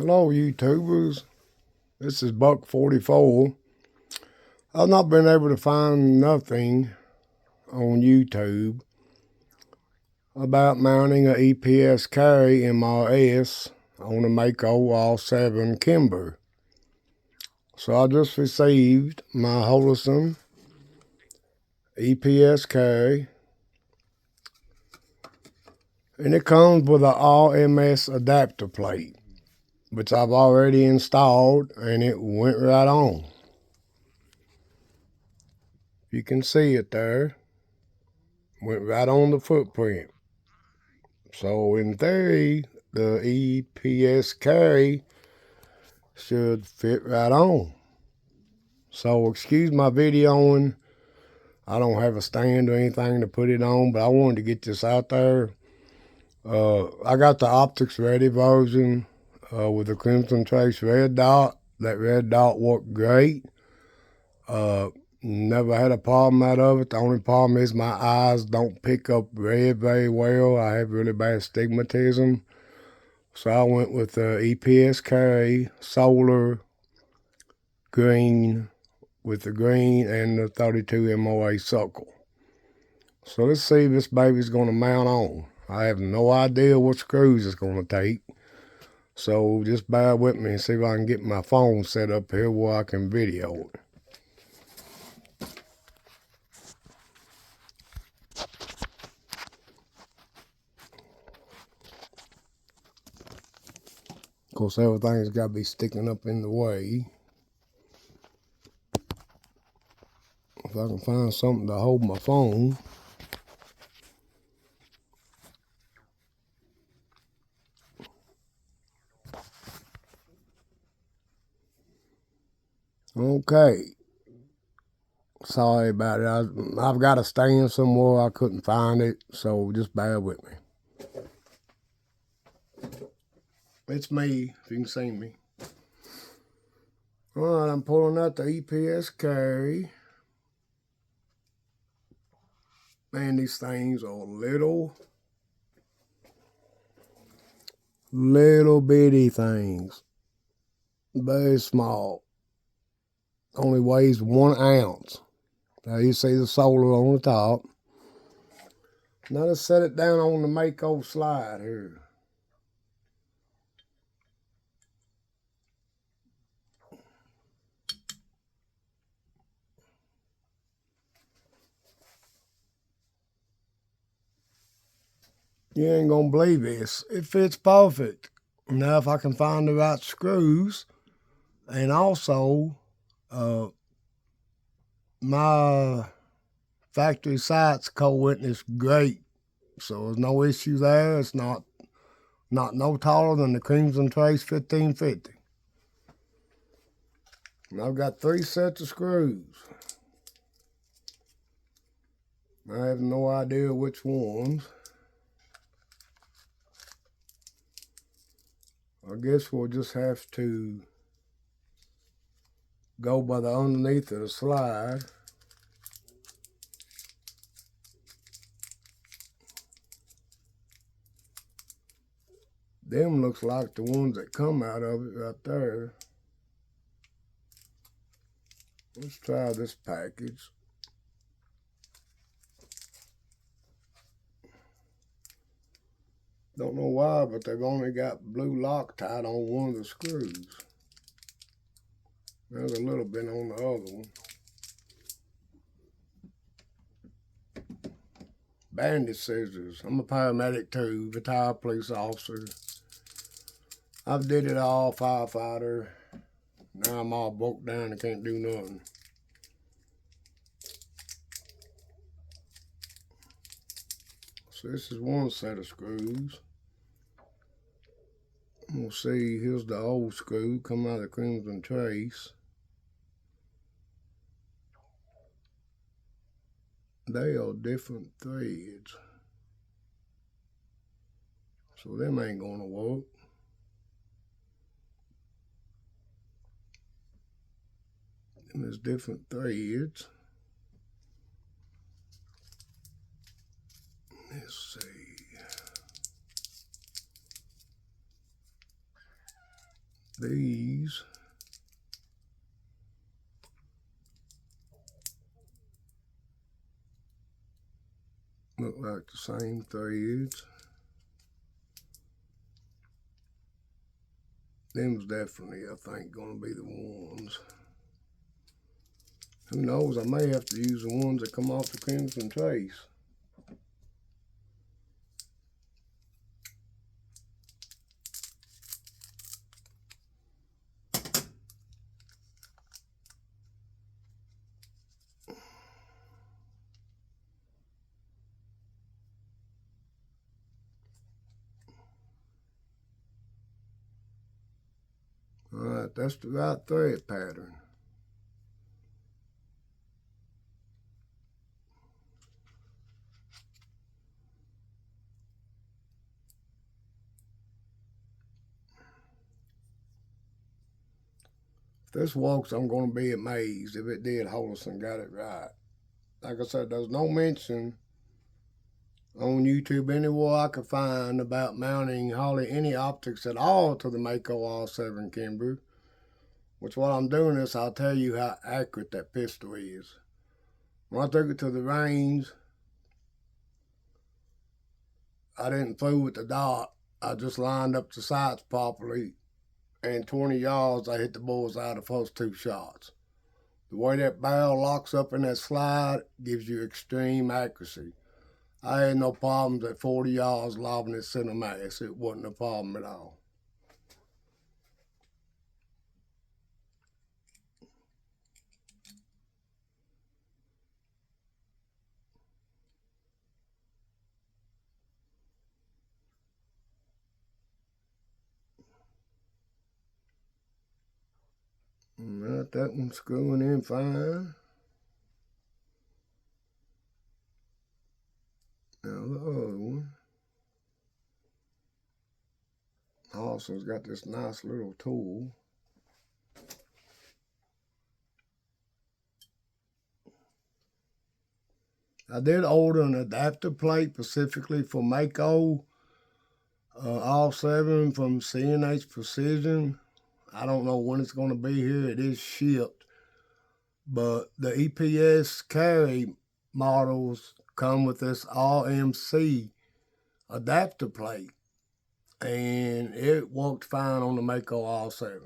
Hello, YouTubers. This is Buck 44. I've not been able to find nothing on YouTube about mounting an EPS carry in my S on a maco all 7 Kimber. So I just received my Holison EPS carry, and it comes with an all MS adapter plate, which I've already installed, and it went right on. You can see it there. Went right on the footprint. So in theory, the EPS carry should fit right on. So excuse my videoing. I don't have a stand or anything to put it on, but I wanted to get this out there. I got the Optics Ready version with the Crimson Trace red dot. That red dot worked great. Never had a problem out of it. The only problem is my eyes don't pick up red very well. I have really bad astigmatism. So I went with the EPS carry solar green with the green and the 32 MOA suckle. So let's see if this baby's going to mount on. I have no idea what screws it's going to take. So just bear with me and see if I can get my phone set up here where I can video it. Of course, everything's got to be sticking up in the way. If I can find something to hold my phone. Okay. Sorry about it. I've got a stand somewhere. I couldn't find it, so just bear with me. It's me, if you can see me. All right, I'm pulling out the EPS carry. Man, these things are little bitty things. Very small. Only weighs 1 ounce. Now you see the solar on the top. Now let's set it down on the maco slide here. You ain't gonna believe this. It fits perfect. Now if I can find the right screws, and also my factory sites co-witness great. So there's no issue there. It's not no taller than the Crimson Trace 1550. And I've got 3 sets of screws. I have no idea which ones. I guess we'll just have to go by the underneath of the slide. Them looks like the ones that come out of it right there. Let's try this package. Don't know why, but they've only got blue Loctite on one of the screws. There's a little bit on the other one. Bandit scissors. I'm a paramedic too, retired police officer. I've did it all, firefighter. Now I'm all broke down and can't do nothing. So this is one set of screws. We'll see, here's the old screw, come out of the Crimson Trace. They are different threads. So them ain't gonna work. And there's different threads. Let's see. These look like the same threads. Them's definitely, I think, gonna be the ones. Who knows, I may have to use the ones that come off the Crimson Trace. Alright, that's the right thread pattern. If this works, I'm going to be amazed. If it did, Holison got it right. Like I said, there's no mention on YouTube anywhere I could find about mounting hardly any optics at all to the Mako R7 Kimber. Which what I'm doing is I'll tell you how accurate that pistol is. When I took it to the range, I didn't fool with the dot. I just lined up the sights properly, and 20 yards I hit the bullseye the first 2 shots. The way that barrel locks up in that slide gives you extreme accuracy. I had no problems at 40 yards lobbing it center mass. It wasn't a problem at all. Alright, that one's screwing in fine. Now the other one. Also's got this nice little tool. I did order an adapter plate specifically for Mako R7 from CNH Precision. I don't know when it's going to be here. It is shipped. But the EPS carry models come with this RMC adapter plate. And it worked fine on the Mako R7.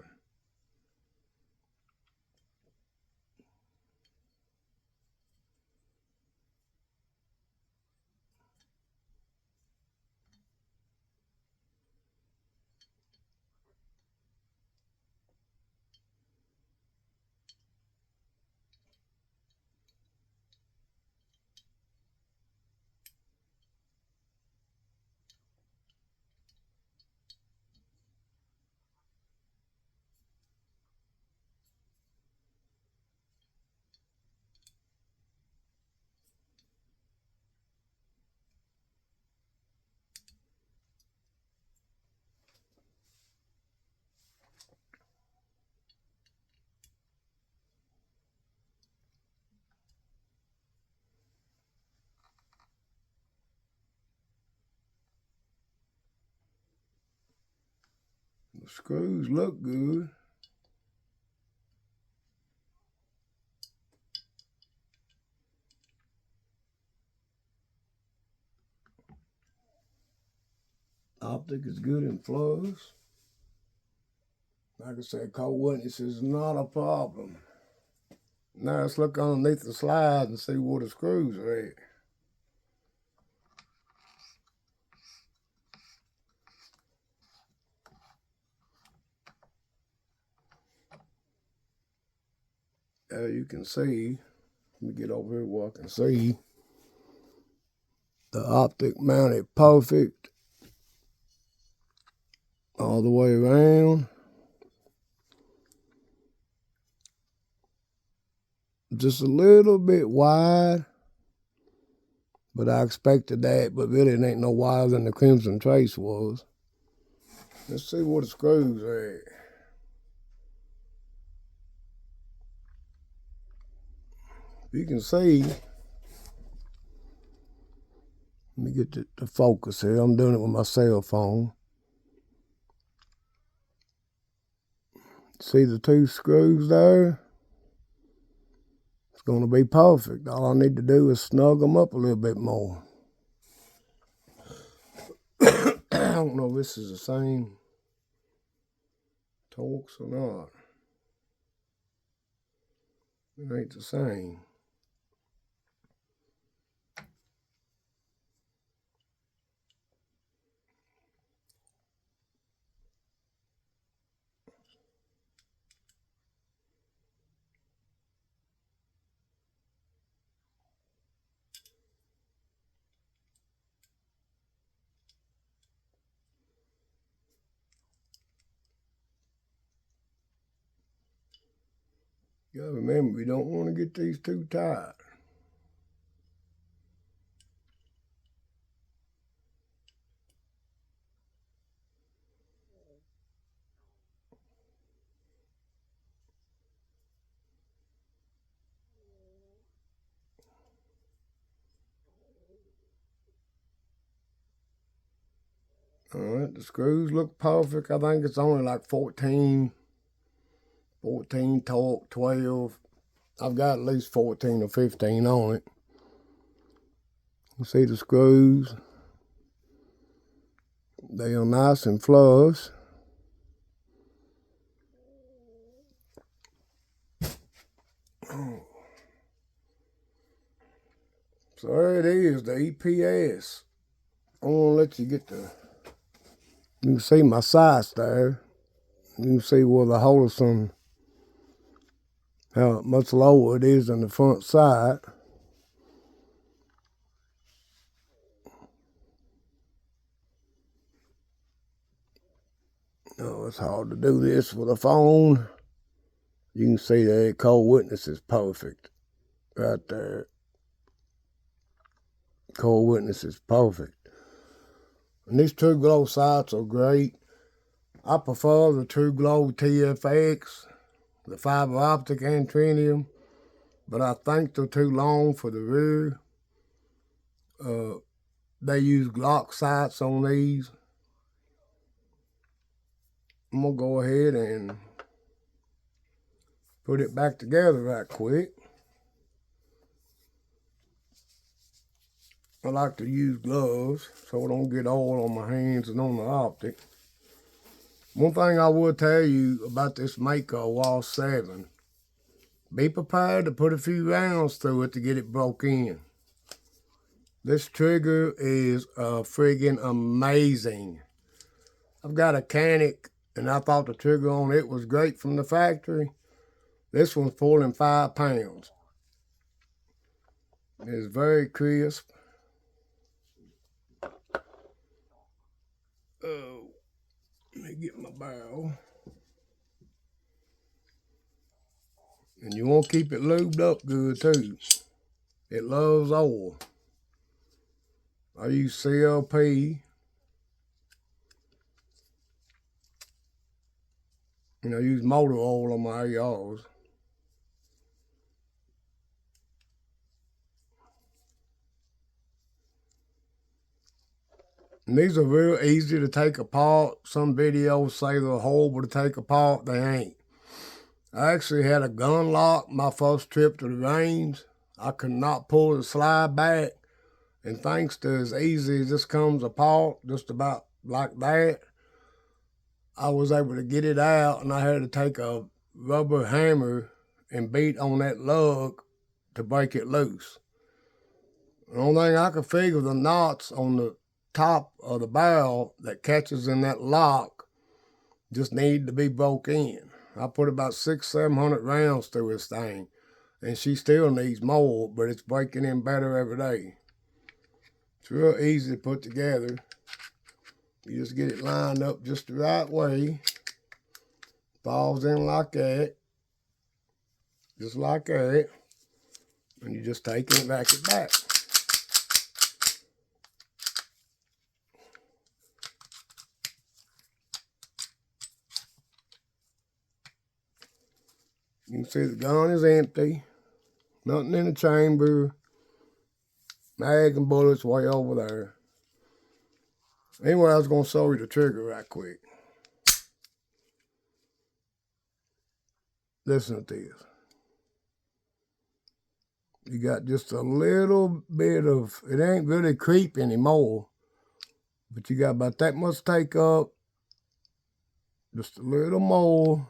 The screws look good. Optic is good in flux. Like I said, cold witness is not a problem. Now let's look underneath the slide and see where the screws are at. You can see, let me get over here where I can see. The optic mounted perfect all the way around. Just a little bit wide, but I expected that, but really it ain't no wider than the Crimson Trace was. Let's see where the screws are at. You can see, let me get the focus here. I'm doing it with my cell phone. See the two screws there? It's going to be perfect. All I need to do is snug them up a little bit more. I don't know if this is the same Torx or not. It ain't the same. You gotta remember, we don't want to get these too tight. All right, the screws look perfect. I think it's only like 14 torque, 12. I've got at least 14 or 15 on it. You see the screws? They are nice and flush. So there it is, the EPS. I want to let you get the, you can see my sights there. You can see where the Holson, how much lower it is than the front sight. Oh, it's hard to do this with a phone. You can see that cold witness is perfect right there. Cold witness is perfect. And these True Glow sights are great. I prefer the True Glow TFX, the fiber optic antenna, but I think they're too long for the rear. They use Glock sights on these. I'm gonna go ahead and put it back together right quick. I like to use gloves so I don't get oil on my hands and on the optic. One thing I will tell you about this Maco Wall 7, be prepared to put a few rounds through it to get it broke in. This trigger is friggin' amazing. I've got a Canic and I thought the trigger on it was great from the factory. This one's pulling 5 pounds. It's very crisp. Oh, let me get my barrel. And you want to keep it lubed up good too. It loves oil. I use CLP. And I use motor oil on my ARs. And these are real easy to take apart. Some videos say they're horrible to take apart. They ain't. I actually had a gun lock my first trip to the range. I could not pull the slide back. And thanks to as easy as this comes apart, just about like that, I was able to get it out, and I had to take a rubber hammer and beat on that lug to break it loose. The only thing I could figure, the knots on the top of the barrel that catches in that lock just need to be broke in. I put about 600-700 rounds through this thing, and she still needs more, but it's breaking in better every day. It's real easy to put together. You just get it lined up just the right way. Falls in like that. Just like that. And you just take it and back it back. You can see the gun is empty. Nothing in the chamber. Mag and bullets way over there. Anyway, I was going to show you the trigger right quick. Listen to this. You got just a little bit of, it ain't really creep anymore, but you got about that much take up, just a little more,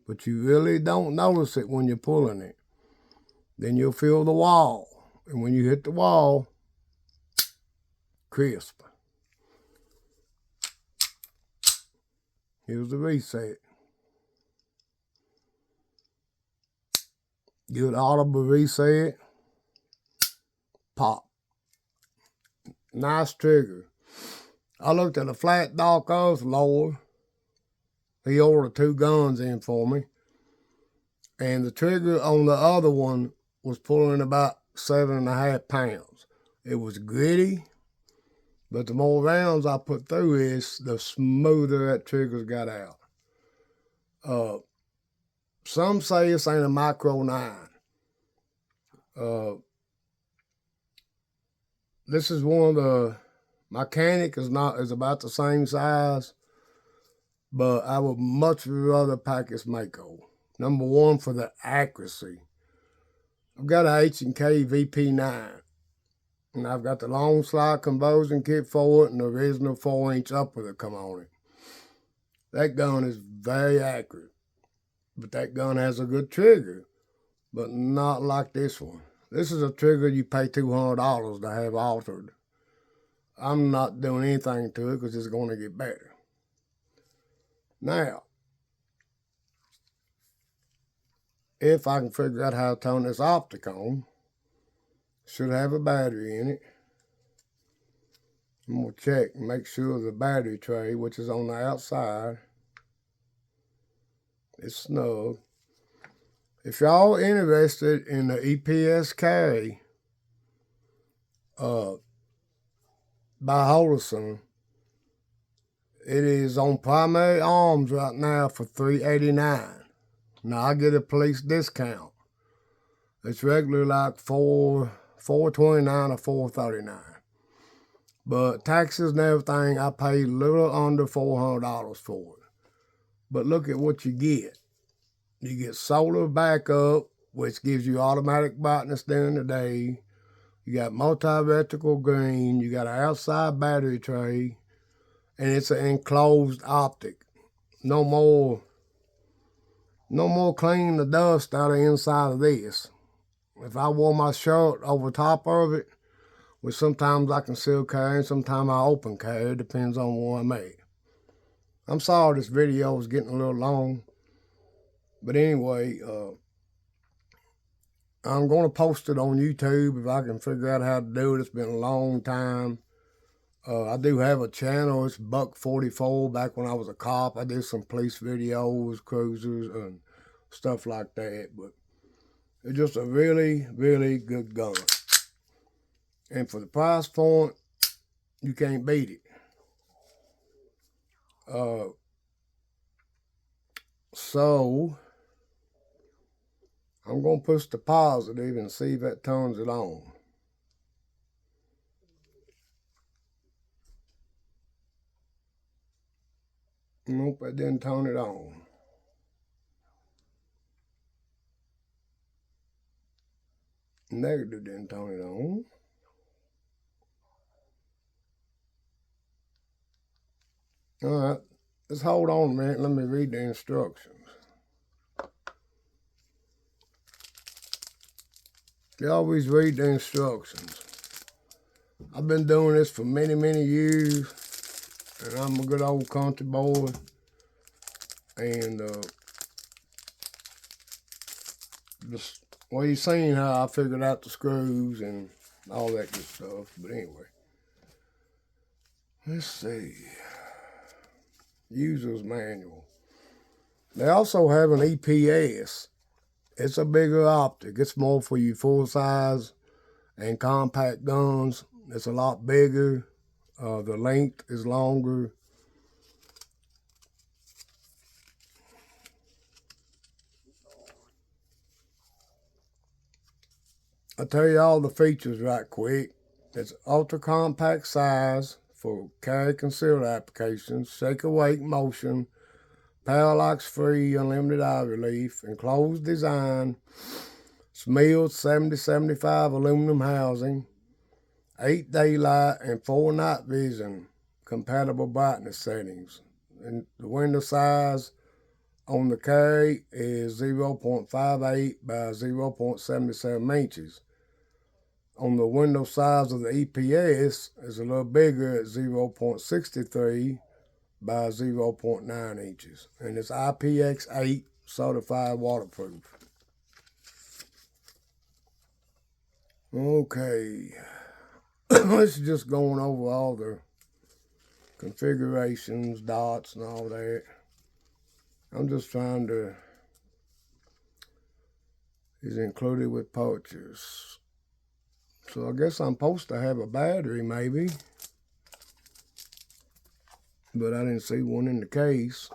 but you really don't notice it when you're pulling it. Then you'll feel the wall, and when you hit the wall, crisp. Here's the reset. Good audible reset. Pop. Nice trigger. I looked at a flat Dark Earth lower. He ordered 2 guns in for me. And the trigger on the other one was pulling about 7.5 pounds. It was gritty, but the more rounds I put through it, the smoother that trigger's got out. Some say this ain't a micro 9. This is one of the mechanic is about the same size, but I would much rather pack this maco. Number one, for the accuracy. I've got a H&K VP9, and I've got the long slide conversion kit for it and the original 4-inch upper that come on it. That gun is very accurate, but that gun has a good trigger, but not like this one. This is a trigger you pay $200 to have altered. I'm not doing anything to it because it's going to get better. Now, if I can figure out how to turn this optic on, should have a battery in it. I'm going to check and make sure the battery tray, which is on the outside, is snug. If y'all interested in the EPS carry by Holison, it is on Primary Arms right now for $389. Now I get a police discount. It's regularly like $429 or $439. But taxes and everything, I paid a little under $400 for it. But look at what you get. You get solar backup, which gives you automatic brightness during the day. You got multi-vertical green. You got an outside battery tray. And it's an enclosed optic. No more cleaning the dust out of the inside of this. If I wore my shirt over top of it, which sometimes I can still carry and sometimes I open carry, it depends on where I'm at. I'm sorry this video is getting a little long. But anyway, I'm going to post it on YouTube if I can figure out how to do it. It's been a long time. I do have a channel. It's Buck44. Back when I was a cop, I did some police videos, cruisers, and stuff like that. But it's just a really, really good gun. And for the price point, you can't beat it. So I'm going to push the positive and see if that turns it on. Nope, that didn't turn it on. Negative didn't turn it on. All right, let's hold on a minute. Let me read the instructions. You always read the instructions. I've been doing this for many, many years, and I'm a good old country boy. And just, well, you've seen how I figured out the screws and all that good stuff. But anyway, let's see. User's manual. They also have an EPS. It's a bigger optic. It's more for you full size and compact guns. It's a lot bigger. The length is longer. I'll tell you all the features right quick. It's ultra compact size for carry concealed applications, shake awake motion, parallax free, unlimited eye relief, enclosed design, milled 7075 aluminum housing, 8 daylight and 4 night vision, compatible brightness settings. And the window size on the carry is 0.58 by 0.77 inches. On the window size of the EPS is a little bigger at 0.63 by 0.9 inches. And it's IPX8 certified waterproof. Okay. It's just going over all the configurations, dots, and all that. I'm just trying to, is included with purchase. So I guess I'm supposed to have a battery maybe, but I didn't see one in the case.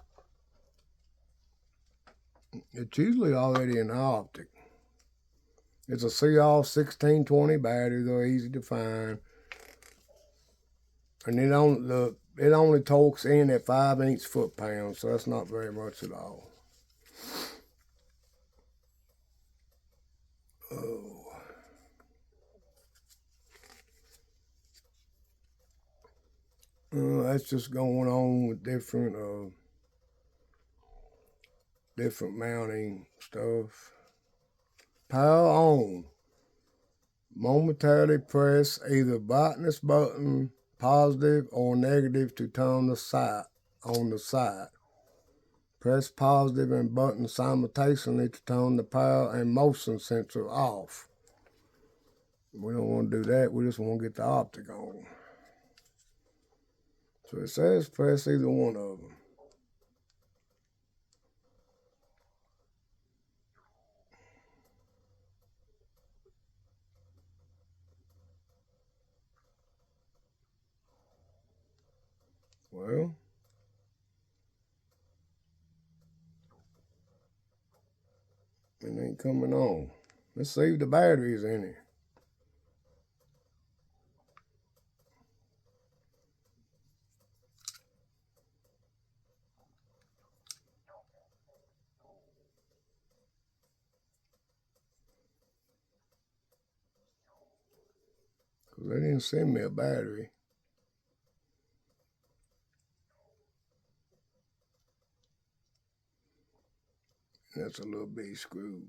It's usually already in the optic. It's a CR1620 battery. They're easy to find. And it only torques in at 5 foot-pounds, so that's not very much at all. Oh. That's just going on with different mounting stuff. Power on. Momentarily press either brightness button, positive or negative, to turn the sight on the side. Press positive and button simultaneously to turn the power and motion sensor off. We don't want to do that. We just want to get the optic on. So it says press either one of them. Well, it ain't coming on. Let's see if the battery's in it. Because they didn't send me a battery. That's a little bitty screw.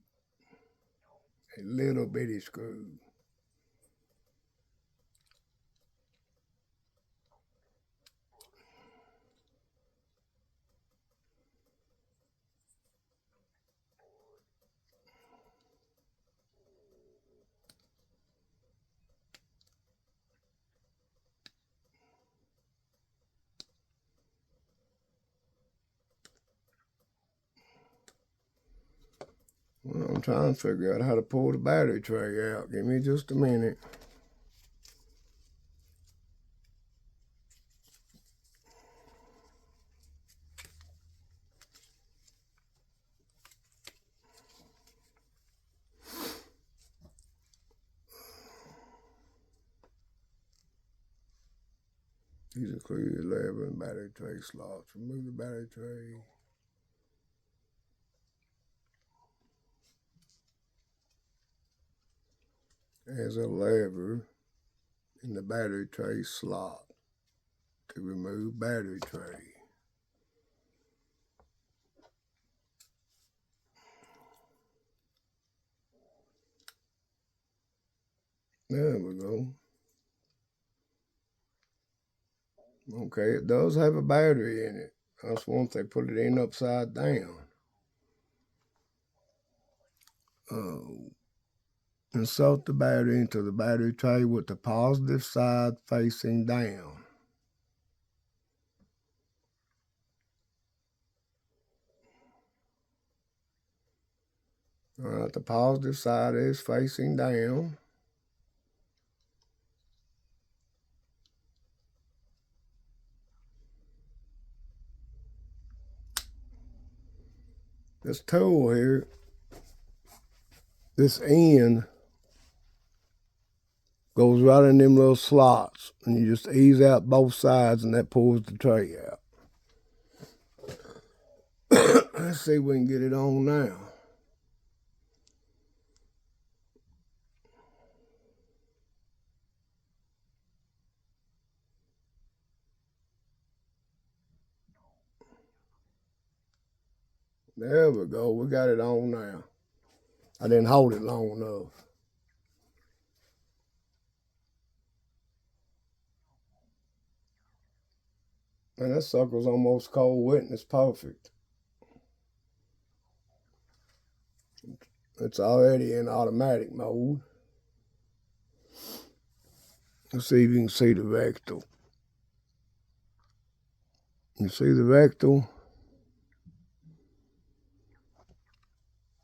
A little bitty screw. Well, I'm trying to figure out how to pull the battery tray out. Give me just a minute. These include 11 battery tray slots. Remove the battery tray. There's a lever in the battery tray slot to remove battery tray. There we go. Okay, it does have a battery in it. That's once they put it in upside down. Insert the battery into the battery tray with the positive side facing down. All right, the positive side is facing down. This tool here, this end goes right in them little slots, and you just ease out both sides, and that pulls the tray out. Let's see if we can get it on now. There we go. We got it on now. I didn't hold it long enough. Man, that sucker's almost cold wet and it's perfect. It's already in automatic mode. Let's see if you can see the vector. You see the vector?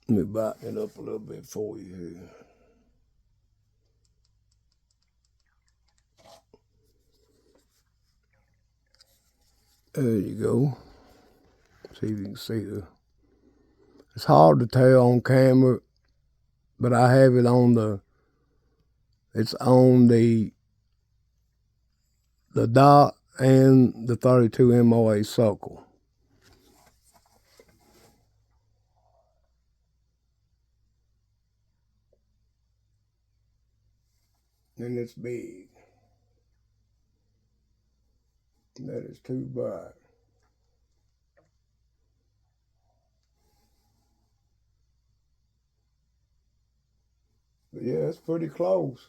Let me button it up a little bit for you here. There you go. See if you can see the. It's hard to tell on camera, but I have it on the. It's on the dot and the 32 MOA circle. And it's big. That is too bright. But yeah, it's pretty close.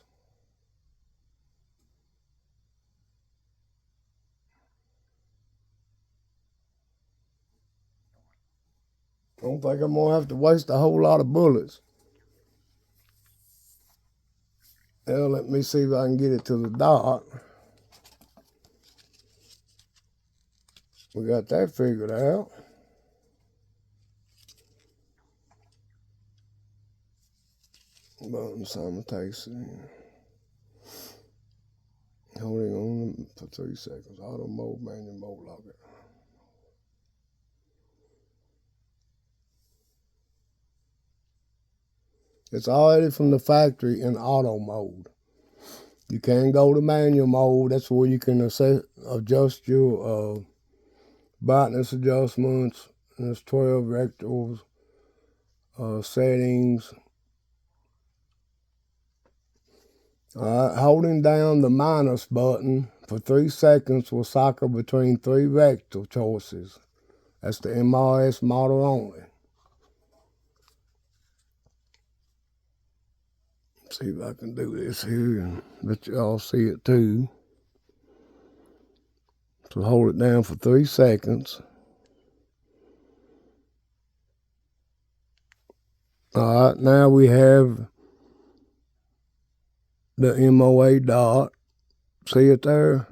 I don't think I'm gonna have to waste a whole lot of bullets. Now let me see if I can get it to the dot. We got that figured out. Button simultaneously. Holding on for 3 seconds. Auto mode, manual mode, lock it. It's already from the factory in auto mode. You can go to manual mode. That's where you can adjust your brightness adjustments. There's 12 vectors, settings. Holding down the minus button for 3 seconds will cycle between 3 vector choices. That's the MRS model only. See if I can do this here and let y'all see it too. So hold it down for 3 seconds. All right, now we have the MOA dot. See it there?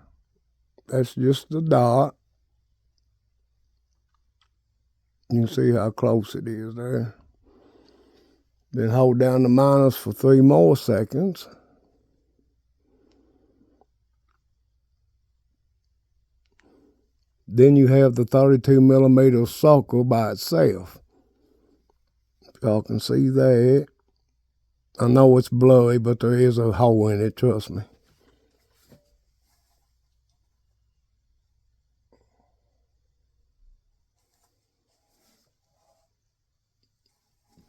That's just the dot. You can see how close it is there. Then hold down the minus for 3 more seconds. Then you have the 32 millimeter circle by itself. Y'all can see that. I know it's blurry, but there is a hole in it, trust me.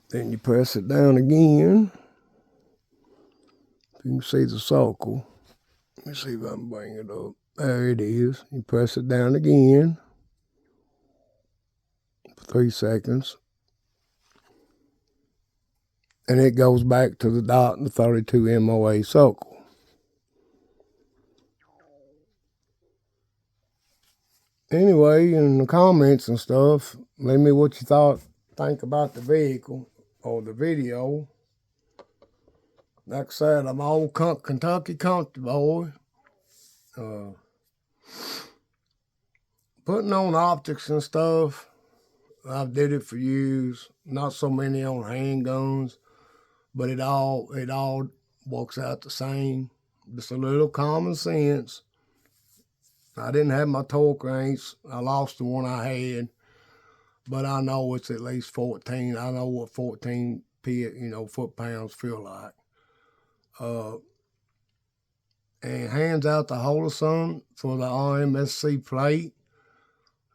Then you press it down again. You can see the circle. Let me see if I can bring it up. There it is. You press it down again for 3 seconds. And it goes back to the dot and the 32 MOA circle. Anyway, in the comments and stuff, let me what you think about the vehicle or the video. Like I said, I'm old Kentucky country boy. Putting on optics and stuff, I've did it for years. Not so many on handguns, but it all works out the same. Just a little common sense. I didn't have my torque wrench. I lost the one I had, but I know it's at least 14. I know what 14 foot-pounds feel like. And hands out to Holderson for the RMSC plate,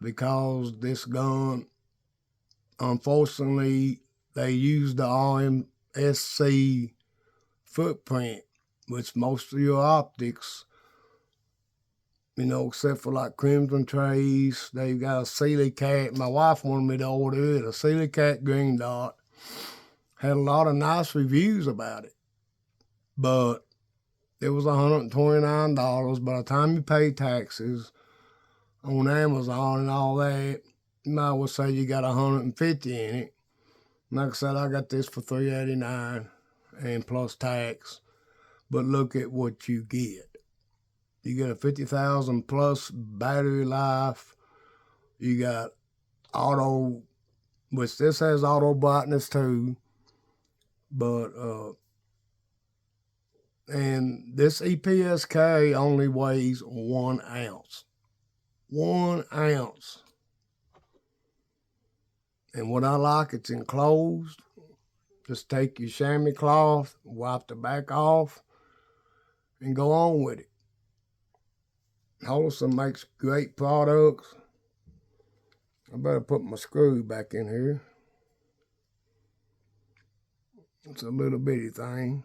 because this gun unfortunately, they used the RMSC footprint, which most of your optics, except for like Crimson Trace, they've got a Sealy Cat. My wife wanted me to order it, a Sealy Cat green dot. Had a lot of nice reviews about it, but it was $129. By the time you pay taxes on Amazon and all that, you might as well say you got $150 in it. Like I said, I got this for $389 and plus tax. But look at what you get. You get a 50,000 plus battery life. You got auto, which this has auto brightness too. But and this EPS only weighs 1 ounce. 1 ounce. And what I like, it's enclosed. Just take your chamois cloth, wipe the back off, and go on with it. Holson makes great products. I better put my screw back in here. It's a little bitty thing.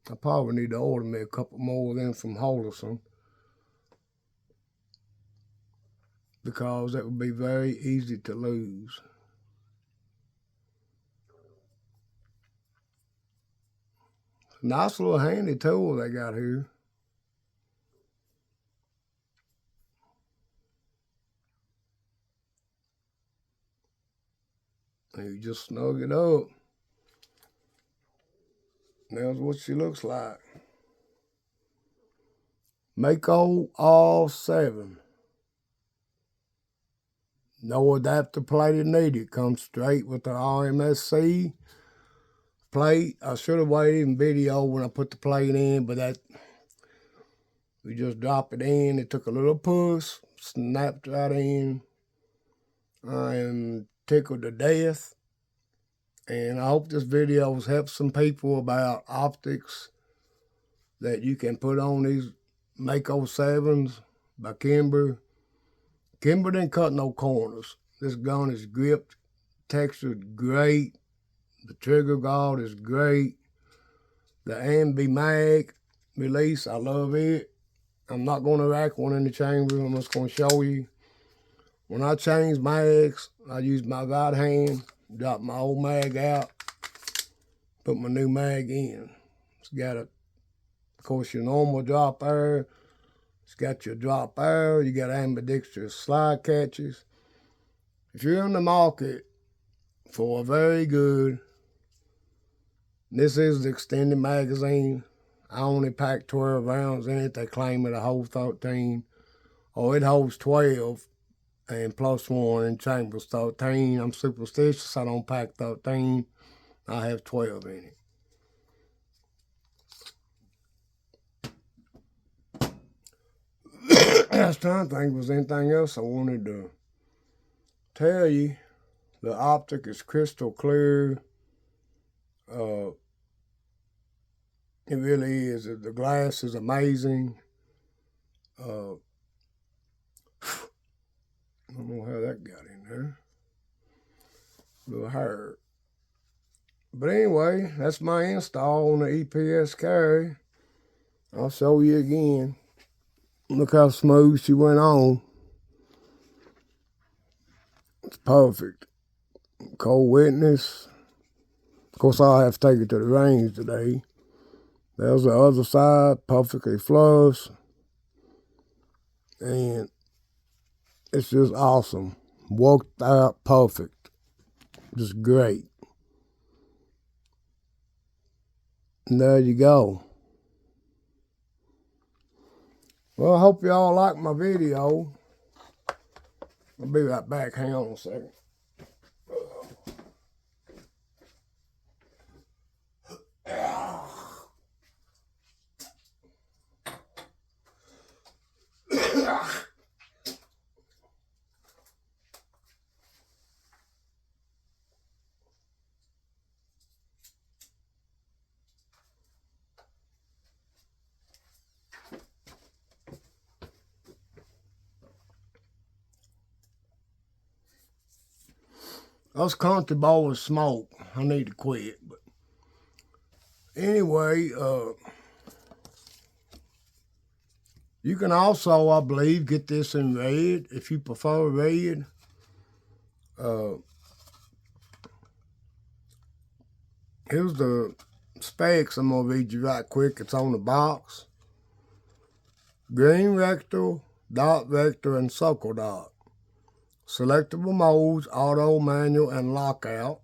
I probably need to order me a couple more of them from Holson, because it would be very easy to lose. Nice little handy tool they got here. And you just snug it up. That's what she looks like. Maco all 7. No adapter plate needed. Comes straight with the RMSC plate. I should have waited in video when I put the plate in, but that we just drop it in. It took a little push, snapped right in. I am tickled to death. And I hope this video has helped some people about optics that you can put on these Maco 7s by Kimber. Kimber didn't cut no corners. This gun is gripped, textured great. The trigger guard is great. The ambi mag release, I love it. I'm not going to rack one in the chamber. I'm just going to show you. When I change mags, I use my right hand, drop my old mag out, put my new mag in. It's got of course, your normal drop air. It's got your drop air. You got ambidextrous slide catches. If you're in the market for a very good, this is the extended magazine. I only pack 12 rounds in it. They claim it holds 13. Oh, it holds 12 and plus 1 in chambers 13. I'm superstitious. I don't pack 13. I have 12 in it. I was trying to think if there was anything else I wanted to tell you. The optic is crystal clear. It really is. The glass is amazing. I don't know how that got in there. A little hard. But anyway, that's my install on the EPS carry. I'll show you again. Look how smooth she went on. It's perfect. Cold witness. Of course, I'll have to take it to the range today. There's the other side, perfectly flush. And it's just awesome. Worked out perfect. Just great. And there you go. Well, I hope y'all like my video. I'll be right back. Hang on a second. Us country boys smoke. I need to quit. But anyway, you can also, I believe, get this in red if you prefer red. Here's the specs. I'm going to read you right quick. It's on the box. Green rectal, dot vector, and circle dot. Selectable modes, auto, manual, and lockout.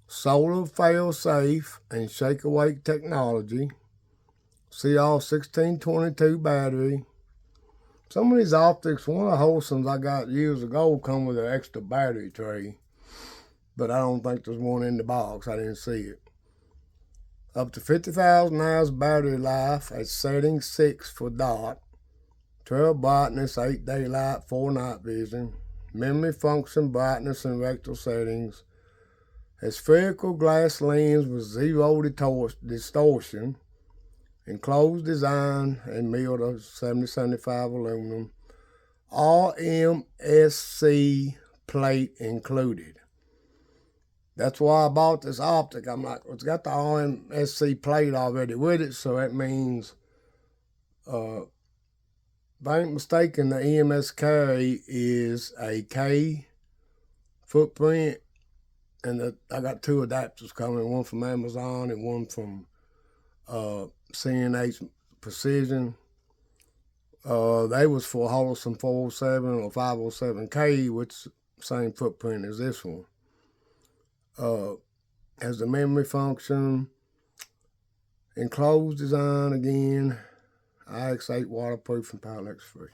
Solar fail-safe and shake-awake technology. CR1622 battery. Some of these optics, one of the Wholesomes I got years ago come with an extra battery tray. But I don't think there's one in the box. I didn't see it. Up to 50,000 hours battery life at setting 6 for dot. 12 brightness, 8 daylight, 4 night vision. Memory function, brightness, and rectal settings. Has spherical glass lens with zero distortion. Enclosed design and milled of 7075 aluminum. RMSC plate included. That's why I bought this optic. I'm like, it's got the RMSC plate already with it, so that means, if I ain't mistaken, the EMS carry is a K footprint, and I got 2 adapters coming, one from Amazon and one from CNH Precision. They was for Holosome 407 or 507K, which same footprint as this one. Has the memory function, enclosed design again, IX8 waterproof and Pyrex free.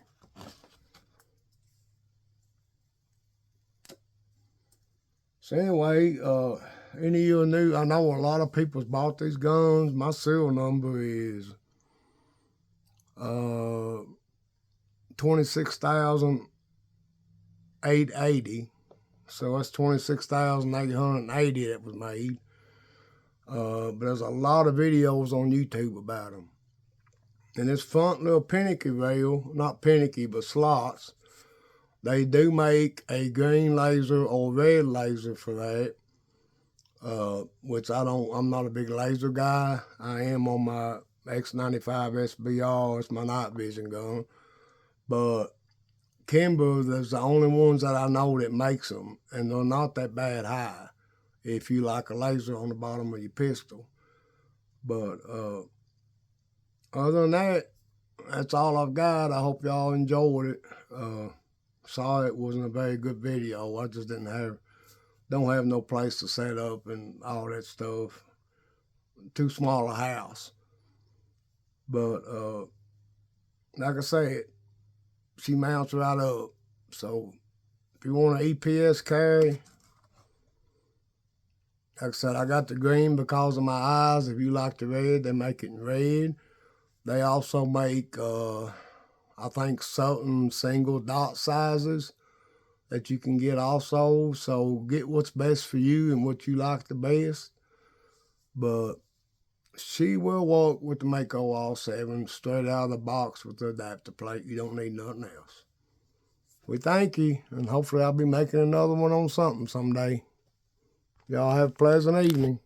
So anyway, any of you new, I know a lot of people's bought these guns. My serial number is 26,880. So that's 26,880 that was made. But there's a lot of videos on YouTube about them. And this front little pinicky rail, not pinicky, but slots, they do make a green laser or red laser for that. Which I'm not a big laser guy. I am on my X95 SBR, it's my night vision gun. But Kimber, there's the only ones that I know that makes them, and they're not that bad high if you like a laser on the bottom of your pistol. But other than that, that's all I've got. I hope y'all enjoyed it. Sorry it wasn't a very good video. I just don't have no place to set up and all that stuff. Too small a house. But like I said, she mounts right up. So if you want an EPS carry, like I said, I got the green because of my eyes. If you like the red, they make it in red. They also make, I think, certain single dot sizes that you can get also. So get what's best for you and what you like the best. But she will work with the Maco all 7 straight out of the box with the adapter plate. You don't need nothing else. We thank you, and hopefully I'll be making another one on something someday. Y'all have a pleasant evening.